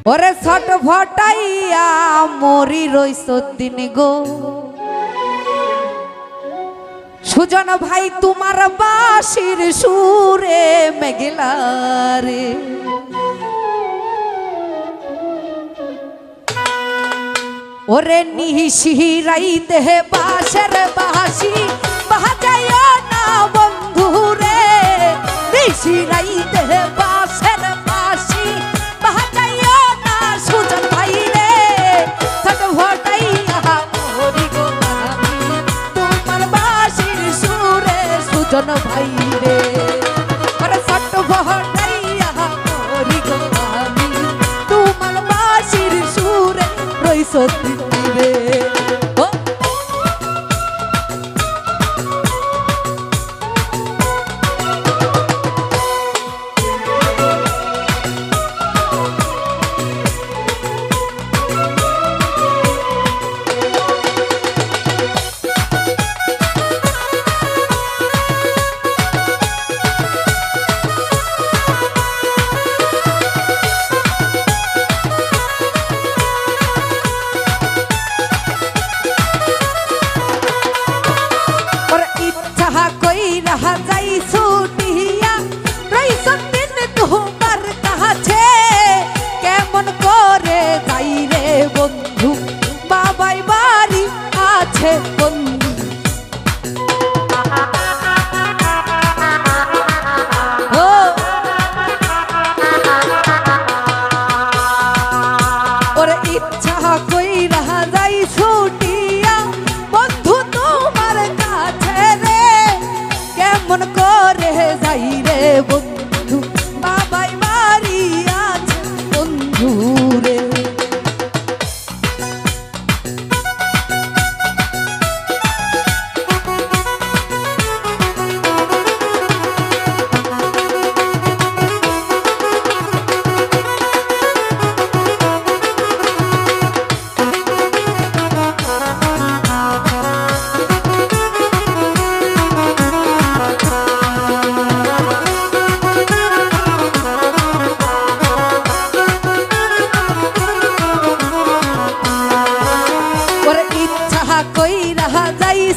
ওরে ছট ফটাইয়া মরি রইছ দিন গো সুজন ভাই তোমার বাঁশির সুরে মেঘলা রে ওরে নিশিরাইতে বাঁশের বাঁশি বাজাইও না বন্ধু রে নিশিরাইতে বাঁশের বাঁশি বাজাইও না সুজন ভাই রে ছট ফটাইয়া মরি গো আমি তোমার বাঁশির সুরে সুজন ভাই রে ওরে ছট ফটাইয়া মরি গো আমি তোমার বাঁশির সুরে রইছ রে যাই ছুটিয়া রইছ দিন তোমার কাছে কেমন করে যাই রে বন্ধু বাবাই বাড়ি আছে বন্ধু ওরে ইচ্ছা কইরা যাই ছুটিয়া বন্ধু তোমার কাছে রে কেমন করে যাই রে বন্ধু বাবাই বাড়ি আছে বন্ধু রে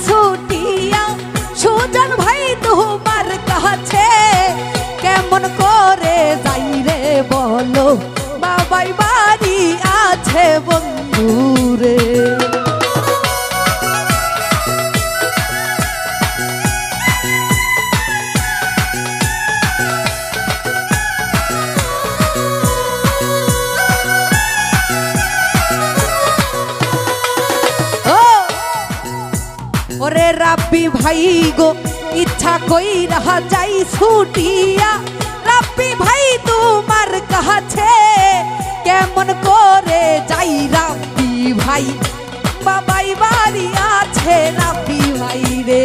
ছুটিয়া সুজন ভাই তোমার কাছে কেমন করে যাই রে বলো বাবাই বাড়ি আছে বন্ধু রে ওরে রাব্বি ভাই গো ইচ্ছা কইরা যাই ছুটিয়া রাব্বি ভাই তোমার কাছে কেমন করে যাই রাব্বি ভাই বাবাই বাড়ি আছে রাব্বি ভাই রে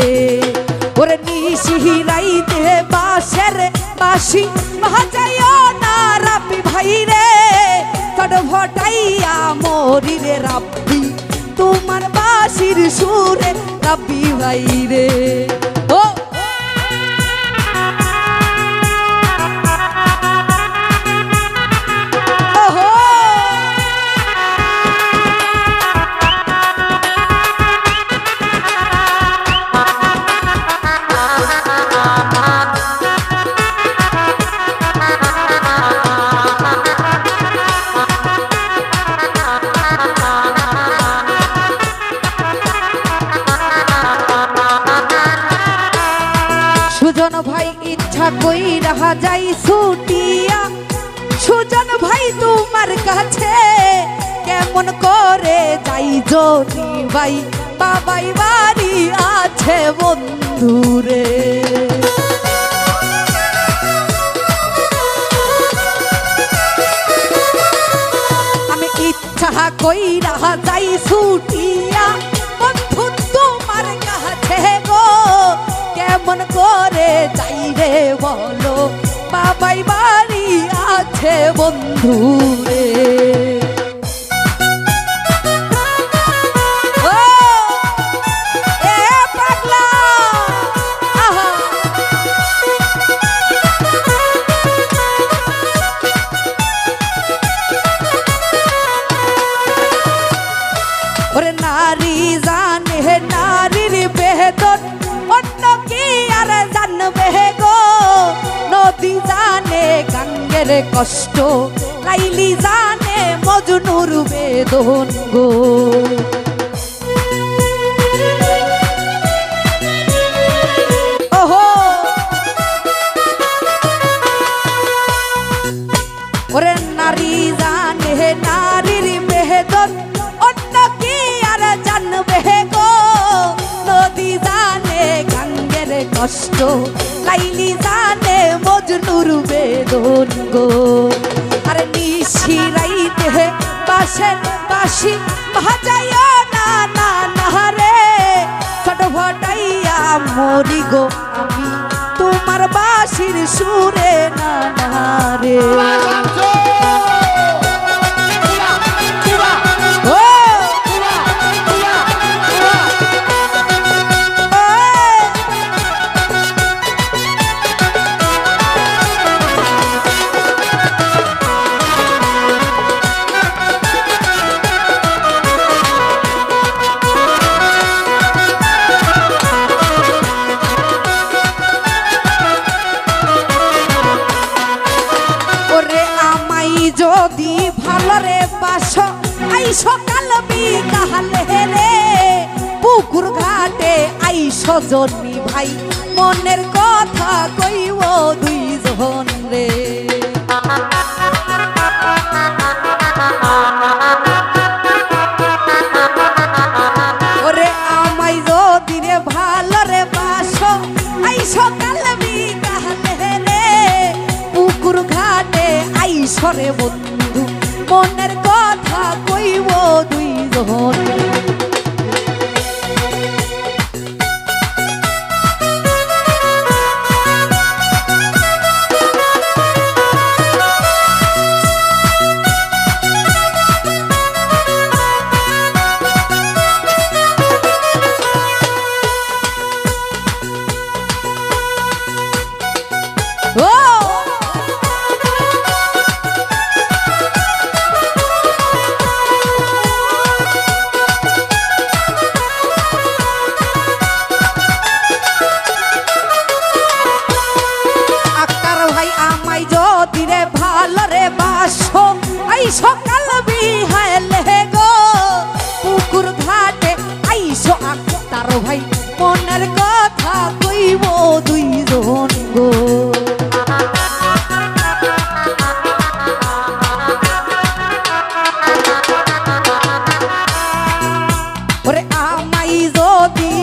ওরে নিশিরাইতে বাঁশের বাঁশি বাজাইও না রাব্বি ভাই রে ছট ফটাইয়া মরি রে রাব্বি তোমার বাঁশির সুরে রাব্বি ভাই রে ও সুজন ভাই ইচ্ছা কইরা যাই ছুটিয়া সুজন ভাই তোমার কাছে কেমন করে যাই জনি ভাই বাবাই বাড়ি আছে বন্ধু রে আমি ইচ্ছা কইরা যাই ছুটিয়া বন্ধু তোমার কাছে গো কেমন করে যাই রে বলো বাবাই বাড়ি আছে বন্ধু রে কষ্ট লাইলি জানে মজনুর বেদন গো। ওহো ওরে নারী জানে নারীর বেদন, অন্য কি আর জানবে গো। নদী জানে গাঙ্গের কষ্ট লাইলি জানে মজনুর বেদন গো। আরে নিশিরাইতে বাসের বাসি ভাজাইও না না না রে, ছটফটাইয়া মরি গো আমি তোমার বাঁশির সুরে না না রে। যদি ভালরে বাস আইস কাল বিকালে রে, পুকুর ঘাটে আইস জন্মি ভাই মনের কথা কইব দুইজন রে। ওরে আমায় যদি রে ভালরে বাস আইস কাল বিকালে রে, পুকুর ঘাটে আইসরে বন্ধু মনের কথা কইব দুইজন। সকাল বিহালে গো পুকুর ঘাটে আইসো আক্তার ভাই মনের কথা কইব দুইজন গো। ওরে আমাই যদি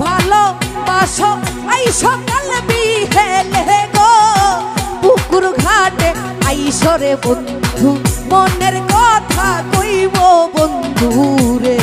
ভালোবাসো আইসো কাল বিহালে গো পুকুর ঘাটে আইসো রে বন্ধু মনের কথা কইব বন্ধু রে।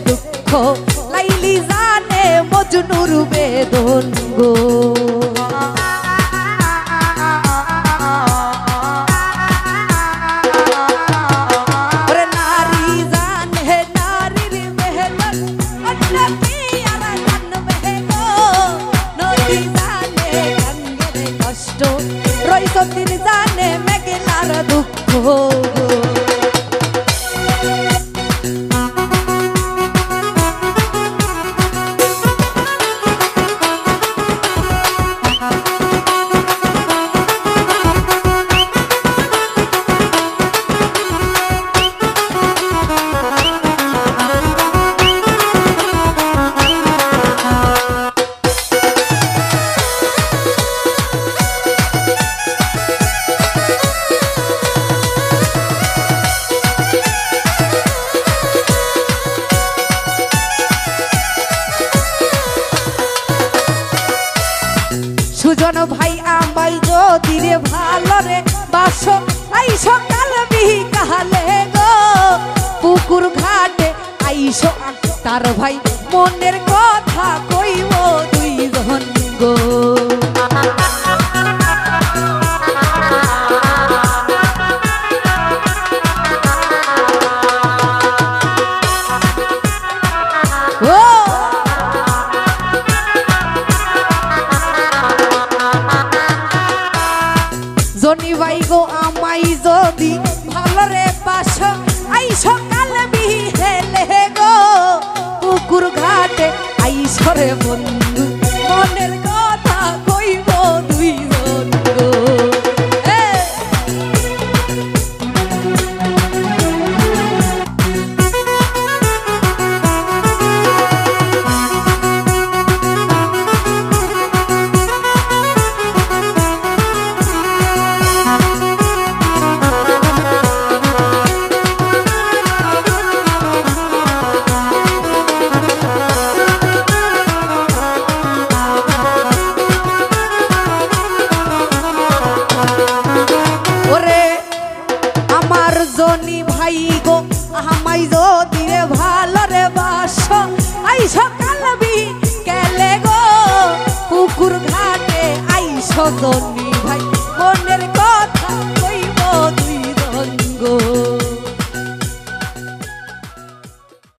দুঃখ লাইলি জানে মজনুর বেদন গো। নারী জানে নারীর বেদন, অন্য কি আর জানবে গো। নদী জানে গাঙ্গের কষ্ট, রইসতির জানে মেঘলার দুঃখ গো। সুজন ভাই আমাই যদি রে ভালো রে বাসো আই সকাল বিকালে গো পুকুর ঘাটে তার ভাই মনের কথা কইব দুইজন গো। জনি ভাই গো আমাই যদি ভালো রে পাশ আই সকাল বিহেলে গো পুকুর ঘাটে আই সরে বন্ধু মনের কথা কইব দুইজন গো। জনি ভাই গো আমাই যদি রে ভালো রে বাস আই সকাল বিকেলে গো পুকুর ঘাটে আইস জনি ভাই মনের